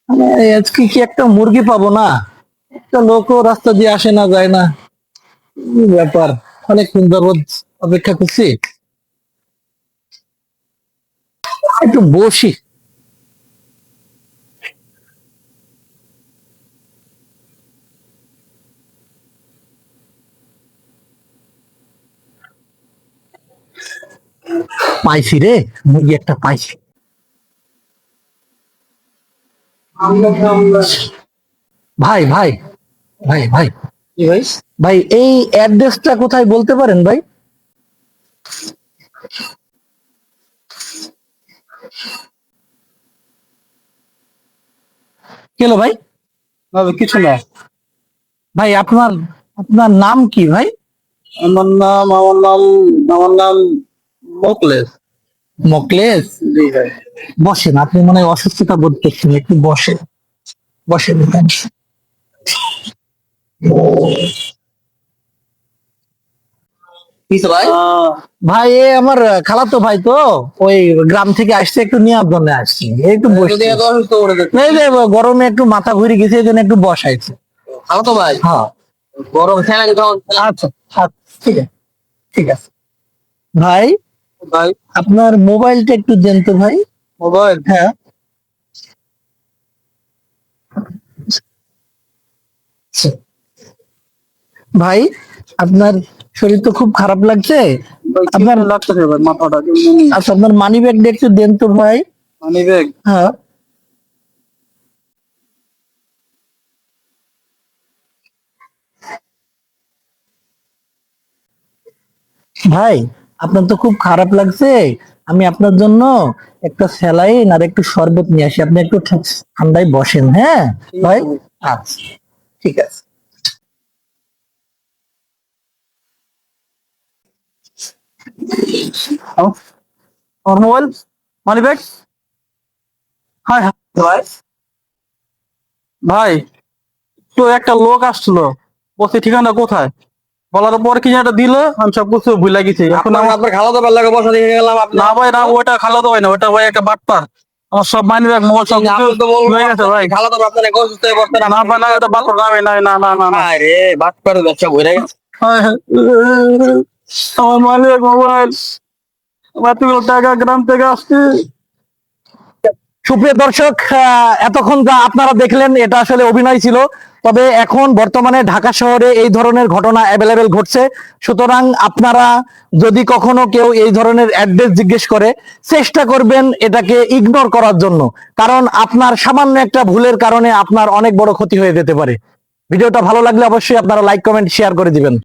মানে আজকে কি একটা মুরগি পাবো না? একটা লোকও রাস্তা দিয়ে আসে না, যায় না। কি ব্যাপার, অনেকক্ষণ যাবৎ অপেক্ষা করছি। একটু বসি। পাইছি রে, মুরগি একটা পাইছি। ভাই ভাই ভাই ভাই কি ভাই? ভাই, এই অ্যাড্রেসটা কোথায় বলতে পারেন ভাই? কেন ভাই? না ভাই, কিছু না। ভাই আপনার আপনার নাম কি ভাই? আমার নাম মোকলেস। মকলেশ। জি ভাই। বসেন, আপনি মনে হয় অসুস্থতা বোধ করছেন, একটু বসেন। বসেন। কিসে ভাই? ভাই এ আমার খালাতো ভাই তো, ওই গ্রাম থেকে আসছে, একটু নিয়ে জন্য আসছি, একটু বসছি। এত অসুস্থ করে দিচ্ছে। এই যে গরমে একটু মাথা ঘুরে গেছে, এই জন্য একটু বসাইছে। ভালো তো ভাই। হ্যাঁ। গরম ফ্যান তখন। আচ্ছা আচ্ছা, ঠিক আছে ঠিক আছে। ভাই ভাই, আপনার মোবাইলটা একটু দেন তো ভাই। মোবাইল। হ্যাঁ। আচ্ছা। ভাই আপনার শরীর তো খুব খারাপ লাগছে। আপনার আপনার লাগতেছে ভাই, মাথাটা কেমন। আচ্ছা, আপনার মানি ব্যাগটা একটু দেন তো ভাই। Money bag. হ্যাঁ। ভাই আপনার তো খুব খারাপ লাগছে, আমি আপনার জন্য একটা স্যালাইন আর একটু শরবত নিয়ে আসি, আপনি একটু ঠান্ডায় বসেন, হ্যাঁ ভাই। আচ্ছা, ঠিক আছে। আমার মোবাইল, মানি ব্যাগ। হ্যাঁ হ্যাঁ ভাই। ভাই, তো একটা লোক আসছিল, বলছে ঠিকানা কোথায়, বলার পর কি যেটা দিল, আমি সব কিছু ভুলে গেছি। এখন আপনার খালাতো ভাই লাগে বসা দিয়ে গেলাম। না ভাই না, ওটা খালাতো ভাই না, ওটা ভাই একটা বাটপার। আমার সব মানি ব্যাগ মোবাইল সব কিছু হয়ে গেছে ভাই। খালাতো ভাই আপনার অসুস্থ হয়ে পড়ছে। না ভাই না, ওটা বাটপার না ভাই, না না না না না। আরে বাটপার ব্যবসা ভরে গেছে। আমার মানি ব্যাগ, মোবাইল, এতগুলো টাকা গ্রাম থেকে আসছে। সুপ্রিয় দর্শক, এতক্ষণ যা আপনারা দেখলেন এটা আসলে অভিনয় ছিল। তবে এখন বর্তমানে ঢাকা শহরে এই ধরনের ঘটনা অ্যাভেলেবেল ঘটছে। সুতরাং আপনারা যদি কখনো কেউ এই ধরনের অ্যাড্রেস জিজ্ঞেস করে, চেষ্টা করবেন এটাকে ইগনোর করার জন্য। কারণ আপনার সামান্য একটা ভুলের কারণে আপনার অনেক বড় ক্ষতি হয়ে যেতে পারে। ভিডিওটা ভালো লাগলে অবশ্যই আপনারা লাইক কমেন্ট শেয়ার করে দিবেন।